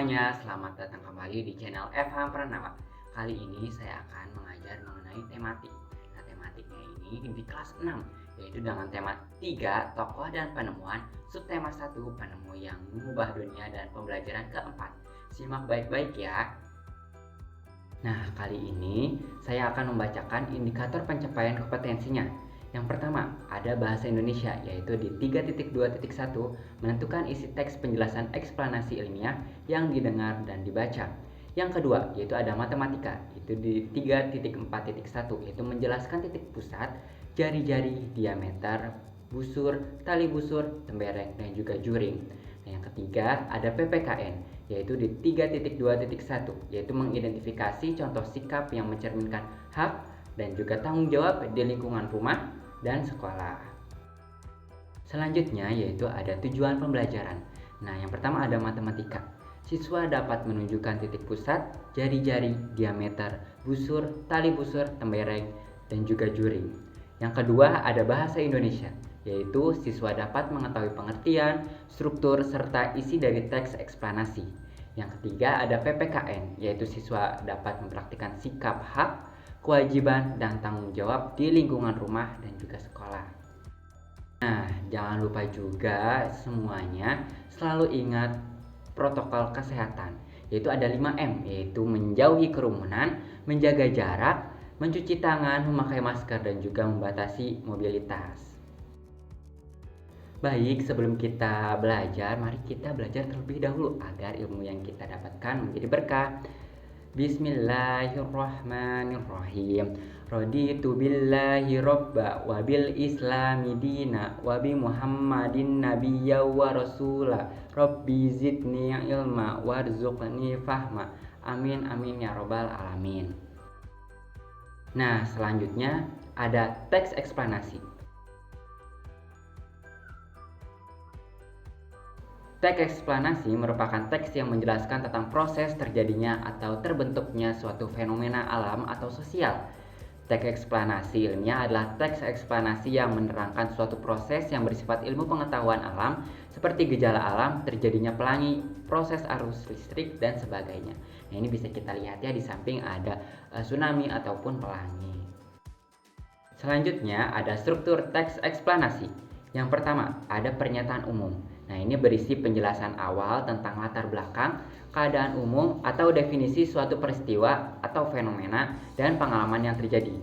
semuanya, selamat datang kembali di channel FH Pranama. Kali ini saya akan mengajar mengenai tematik. Nah, tematiknya ini di kelas 6, yaitu dengan tema 3, tokoh dan penemuan, subtema 1, penemu yang mengubah dunia, dan pembelajaran keempat. Simak baik-baik ya. Nah, kali ini saya akan membacakan indikator pencapaian kompetensinya. Yang pertama, ada bahasa Indonesia, yaitu di 3.2.1 menentukan isi teks penjelasan eksplanasi ilmiah yang didengar dan dibaca. Yang kedua, yaitu ada matematika, itu di 3.4.1, yaitu menjelaskan titik pusat, jari-jari, diameter, busur, tali busur, tembereng, dan juga juring. Nah, yang ketiga, ada PPKN, yaitu di 3.2.1, yaitu mengidentifikasi contoh sikap yang mencerminkan hak dan juga tanggung jawab di lingkungan rumah dan sekolah. Selanjutnya yaitu ada tujuan pembelajaran. Nah, yang pertama ada matematika. Siswa dapat menunjukkan titik pusat, jari-jari, diameter, busur, tali busur, tembereng, dan juga juring. Yang kedua ada bahasa Indonesia, yaitu siswa dapat mengetahui pengertian, struktur, serta isi dari teks eksplanasi. Yang ketiga ada PPKN, yaitu siswa dapat mempraktikkan sikap hak, kewajiban, dan tanggung jawab di lingkungan rumah dan juga sekolah. Nah, jangan lupa juga semuanya selalu ingat protokol kesehatan, yaitu ada 5M, yaitu menjauhi kerumunan, menjaga jarak, mencuci tangan, memakai masker, dan juga membatasi mobilitas. Baik, sebelum kita belajar, mari kita belajar terlebih dahulu agar ilmu yang kita dapatkan menjadi berkah. Bismillahirrahmanirrahim. Raditu billahi robba wa bil islami dina wa bi muhammadin nabiyya wa rasula. Rabbi zidni ilma warzuqni fahma. Amin amin ya robbal alamin. Nah, selanjutnya ada teks eksplanasi. Teks eksplanasi merupakan teks yang menjelaskan tentang proses terjadinya atau terbentuknya suatu fenomena alam atau sosial. Teks eksplanasi ilmiah adalah teks eksplanasi yang menerangkan suatu proses yang bersifat ilmu pengetahuan alam seperti gejala alam, terjadinya pelangi, proses arus listrik, dan sebagainya. Nah, ini bisa kita lihat ya, di samping ada tsunami ataupun pelangi. Selanjutnya ada struktur teks eksplanasi. Yang pertama, ada pernyataan umum. Nah, ini berisi penjelasan awal tentang latar belakang, keadaan umum atau definisi suatu peristiwa atau fenomena dan pengalaman yang terjadi.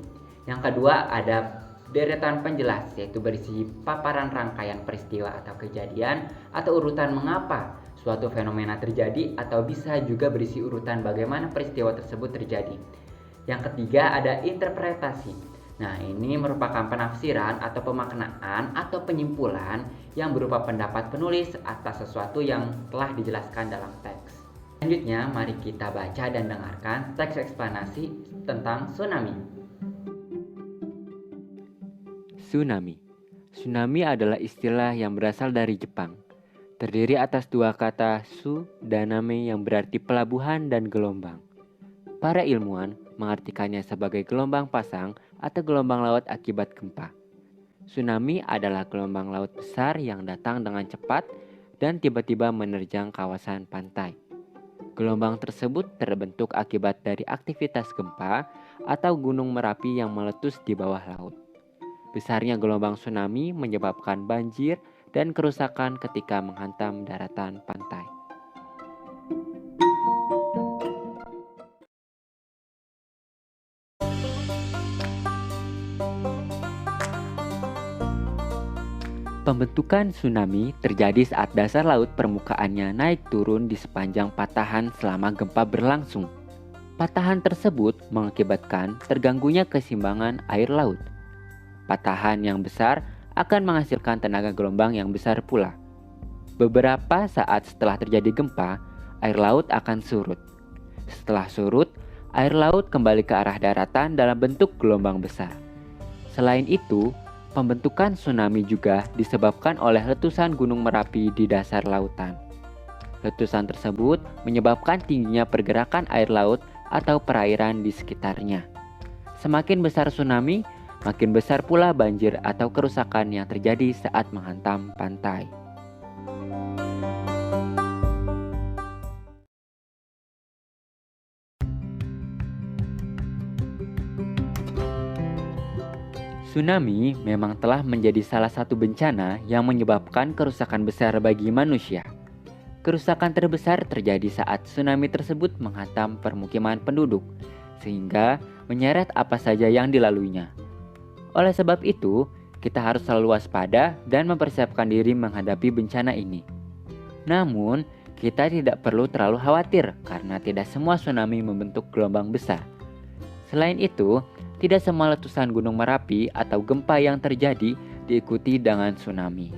Yang kedua, ada deretan penjelas, yaitu berisi paparan rangkaian peristiwa atau kejadian atau urutan mengapa suatu fenomena terjadi, atau bisa juga berisi urutan bagaimana peristiwa tersebut terjadi. Yang ketiga, ada interpretasi. Nah, ini merupakan penafsiran atau pemaknaan atau penyimpulan yang berupa pendapat penulis atas sesuatu yang telah dijelaskan dalam teks. Selanjutnya, mari kita baca dan dengarkan teks eksplanasi tentang tsunami. Tsunami. Tsunami adalah istilah yang berasal dari Jepang. Terdiri atas dua kata su dan name yang berarti pelabuhan dan gelombang. Para ilmuwan mengartikannya sebagai gelombang pasang atau gelombang laut akibat gempa. Tsunami adalah gelombang laut besar yang datang dengan cepat dan tiba-tiba menerjang kawasan pantai. Gelombang tersebut terbentuk akibat dari aktivitas gempa atau gunung Merapi yang meletus di bawah laut. Besarnya gelombang tsunami menyebabkan banjir dan kerusakan ketika menghantam daratan pantai. Pembentukan tsunami terjadi saat dasar laut permukaannya naik turun di sepanjang patahan selama gempa berlangsung. Patahan tersebut mengakibatkan terganggunya keseimbangan air laut. Patahan yang besar akan menghasilkan tenaga gelombang yang besar pula. Beberapa saat setelah terjadi gempa, air laut akan surut. Setelah surut, air laut kembali ke arah daratan dalam bentuk gelombang besar. Selain itu, pembentukan tsunami juga disebabkan oleh letusan Gunung Merapi di dasar lautan. Letusan tersebut menyebabkan tingginya pergerakan air laut atau perairan di sekitarnya. Semakin besar tsunami, makin besar pula banjir atau kerusakan yang terjadi saat menghantam pantai. Tsunami memang telah menjadi salah satu bencana yang menyebabkan kerusakan besar bagi manusia. Kerusakan terbesar terjadi saat tsunami tersebut menghantam permukiman penduduk, sehingga menyeret apa saja yang dilaluinya. Oleh sebab itu, kita harus selalu waspada dan mempersiapkan diri menghadapi bencana ini. Namun, kita tidak perlu terlalu khawatir karena tidak semua tsunami membentuk gelombang besar. Selain itu, tidak semua letusan Gunung Merapi atau gempa yang terjadi diikuti dengan tsunami.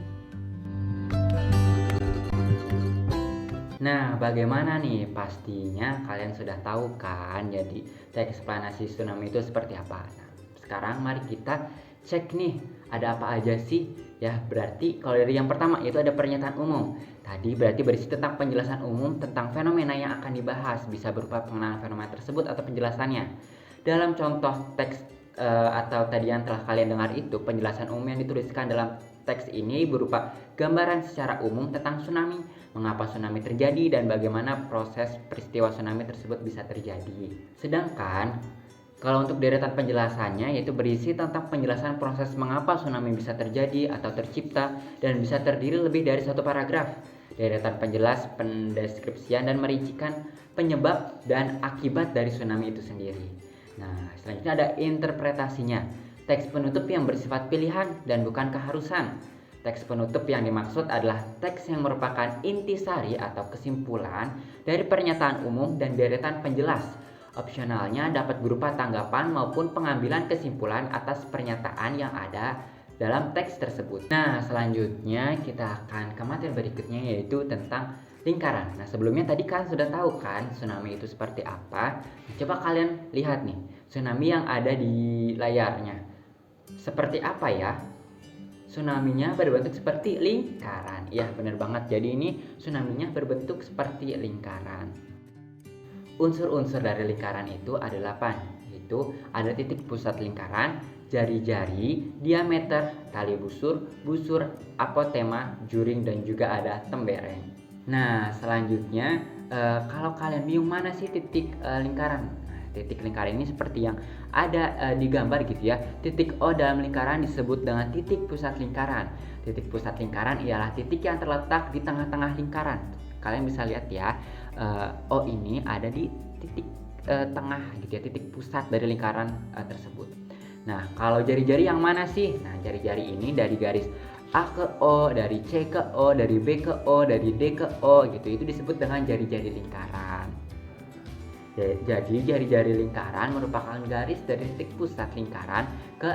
Nah, bagaimana nih? Pastinya kalian sudah tahu kan, jadi teks eksplanasi tsunami itu seperti apa. Nah, sekarang mari kita cek nih, ada apa aja sih? Ya, berarti kalau dari yang pertama itu ada pernyataan umum. Tadi berarti berisi tentang penjelasan umum tentang fenomena yang akan dibahas, bisa berupa pengenalan fenomena tersebut atau penjelasannya. Dalam contoh teks atau tadi yang telah kalian dengar itu, penjelasan umum yang dituliskan dalam teks ini berupa gambaran secara umum tentang tsunami, mengapa tsunami terjadi dan bagaimana proses peristiwa tsunami tersebut bisa terjadi. Sedangkan kalau untuk deretan penjelasannya yaitu berisi tentang penjelasan proses mengapa tsunami bisa terjadi atau tercipta dan bisa terdiri lebih dari satu paragraf. Deretan penjelas, pendeskripsian dan merincikan penyebab dan akibat dari tsunami itu sendiri. Nah, selanjutnya ada interpretasinya. Teks penutup yang bersifat pilihan dan bukan keharusan. Teks penutup yang dimaksud adalah teks yang merupakan intisari atau kesimpulan dari pernyataan umum dan deretan penjelas. Opsionalnya dapat berupa tanggapan maupun pengambilan kesimpulan atas pernyataan yang ada dalam teks tersebut. Nah, selanjutnya kita akan ke materi berikutnya yaitu tentang lingkaran. Nah, sebelumnya tadi kan sudah tahu kan tsunami itu seperti apa. Coba kalian lihat nih, tsunami yang ada di layarnya. Seperti apa ya? Tsunami-nya berbentuk seperti lingkaran. Iya, benar banget. Jadi ini tsunami-nya berbentuk seperti lingkaran. Unsur-unsur dari lingkaran itu ada 8, yaitu ada titik pusat lingkaran, jari-jari, diameter, tali busur, apotema, juring, dan juga ada tembereng. Nah, selanjutnya kalau kalian bingung mana sih titik lingkaran? Nah, titik lingkaran ini seperti yang ada di gambar gitu ya. Titik O dalam lingkaran disebut dengan titik pusat lingkaran. Titik pusat lingkaran ialah titik yang terletak di tengah-tengah lingkaran. Kalian bisa lihat ya, O ini ada di titik tengah gitu ya, titik pusat dari lingkaran tersebut. Nah, kalau jari-jari yang mana sih? Nah, jari-jari ini dari garis A ke O, dari C ke O, dari B ke O, dari D ke O gitu. Itu disebut dengan jari-jari lingkaran. Jadi jari-jari lingkaran merupakan garis dari titik pusat lingkaran ke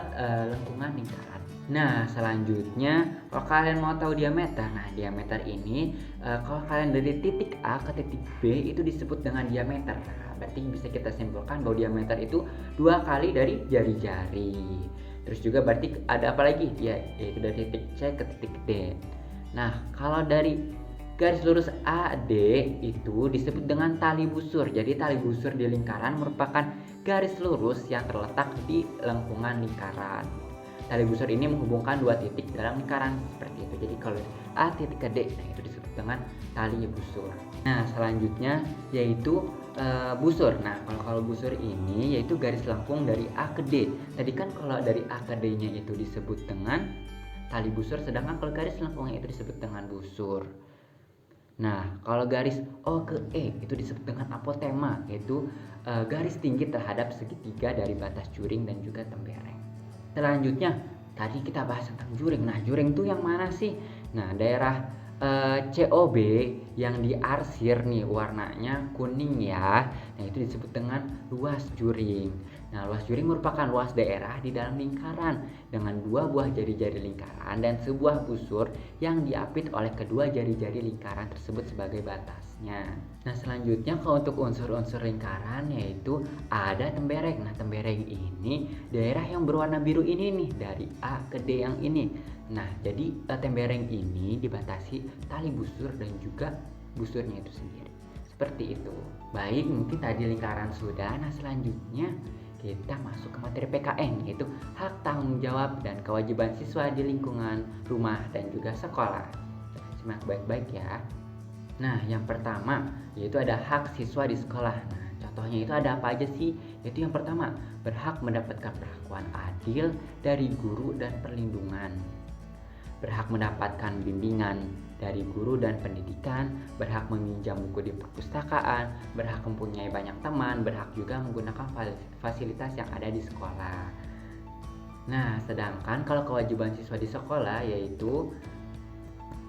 lengkungan lingkaran. Nah, selanjutnya kalau kalian mau tahu diameter, nah diameter ini kalau kalian dari titik A ke titik B itu disebut dengan diameter. Nah, berarti bisa kita simpulkan bahwa diameter itu 2 kali dari jari-jari. Terus juga berarti ada apa lagi? Ya, yaitu dari titik C ke titik D. Nah, kalau dari garis lurus AD itu disebut dengan tali busur. Jadi tali busur di lingkaran merupakan garis lurus yang terletak di lengkungan lingkaran. Tali busur ini menghubungkan 2 titik dalam lingkaran seperti itu. Jadi kalau A titik ke D, nah itu disebut dengan tali busur. Nah, selanjutnya yaitu busur. Nah, kalau busur ini yaitu garis lengkung dari A ke D. Tadi kan kalau dari A ke D-nya itu disebut dengan tali busur, sedangkan kalau garis lengkungnya itu disebut dengan busur. Nah, kalau garis O ke E itu disebut dengan apotema, yaitu garis tinggi terhadap segitiga dari batas juring dan juga tembereng. Selanjutnya, tadi kita bahas tentang juring. Nah, juring itu yang mana sih? Nah, daerah COB yang diarsir nih warnanya kuning ya. Nah, itu disebut dengan luas juring. Nah, luas juring merupakan luas daerah di dalam lingkaran dengan 2 buah jari-jari lingkaran dan sebuah busur yang diapit oleh kedua jari-jari lingkaran tersebut sebagai batasnya. Nah, selanjutnya kalau untuk unsur-unsur lingkaran yaitu ada tembereng. Nah, tembereng ini daerah yang berwarna biru ini nih, dari A ke D yang ini. Nah, jadi tembereng ini dibatasi tali busur dan juga busurnya itu sendiri. Seperti itu. Baik, mungkin tadi lingkaran sudah. Nah, selanjutnya kita masuk ke materi PKN, yaitu hak tanggung jawab dan kewajiban siswa di lingkungan rumah dan juga sekolah. Simak baik-baik ya. Nah, yang pertama yaitu ada hak siswa di sekolah. Nah, Contohnya itu ada apa aja sih? Yaitu yang pertama, berhak mendapatkan perlakuan adil dari guru dan perlindungan. Berhak mendapatkan bimbingan dari guru dan pendidikan, berhak meminjam buku di perpustakaan, berhak mempunyai banyak teman, berhak juga menggunakan fasilitas yang ada di sekolah. Nah, sedangkan kalau kewajiban siswa di sekolah yaitu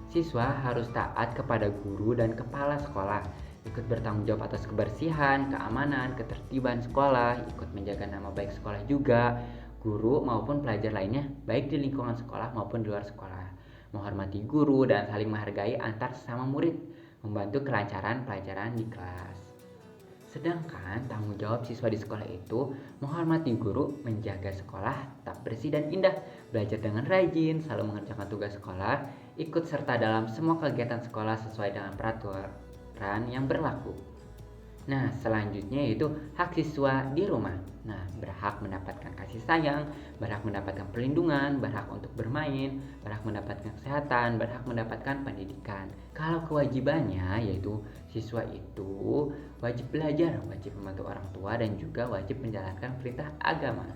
siswa harus taat kepada guru dan kepala sekolah, ikut bertanggung jawab atas kebersihan, keamanan, ketertiban sekolah, ikut menjaga nama baik sekolah juga, guru maupun pelajar lainnya, baik di lingkungan sekolah maupun di luar sekolah. Menghormati guru dan saling menghargai antar sesama murid, membantu kelancaran pelajaran di kelas. Sedangkan tanggung jawab siswa di sekolah itu menghormati guru, menjaga sekolah tetap bersih dan indah, belajar dengan rajin, selalu mengerjakan tugas sekolah, ikut serta dalam semua kegiatan sekolah sesuai dengan peraturan yang berlaku. Nah, selanjutnya yaitu hak siswa di rumah. Nah, berhak mendapatkan kasih sayang, berhak mendapatkan perlindungan, berhak untuk bermain, berhak mendapatkan kesehatan, berhak mendapatkan pendidikan. Kalau kewajibannya yaitu siswa itu wajib belajar, wajib membantu orang tua, dan juga wajib menjalankan perintah agama.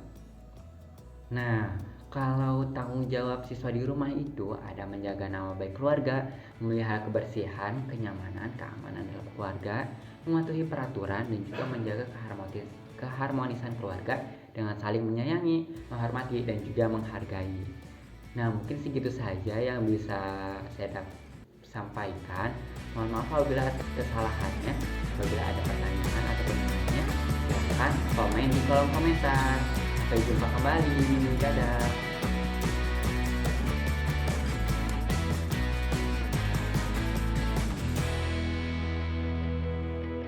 Nah, kalau tanggung jawab siswa di rumah itu ada menjaga nama baik keluarga, memelihara kebersihan, kenyamanan, keamanan dalam keluarga, mematuhi peraturan, dan juga menjaga keharmonisan keluarga dengan saling menyayangi, menghormati, dan juga menghargai. Nah, mungkin segitu saja yang bisa saya sampaikan. Mohon maaf apabila ada kesalahannya. Apabila ada pertanyaan atau penanya, silahkan komen di kolom komentar. Sampai jumpa kembali. Dadah.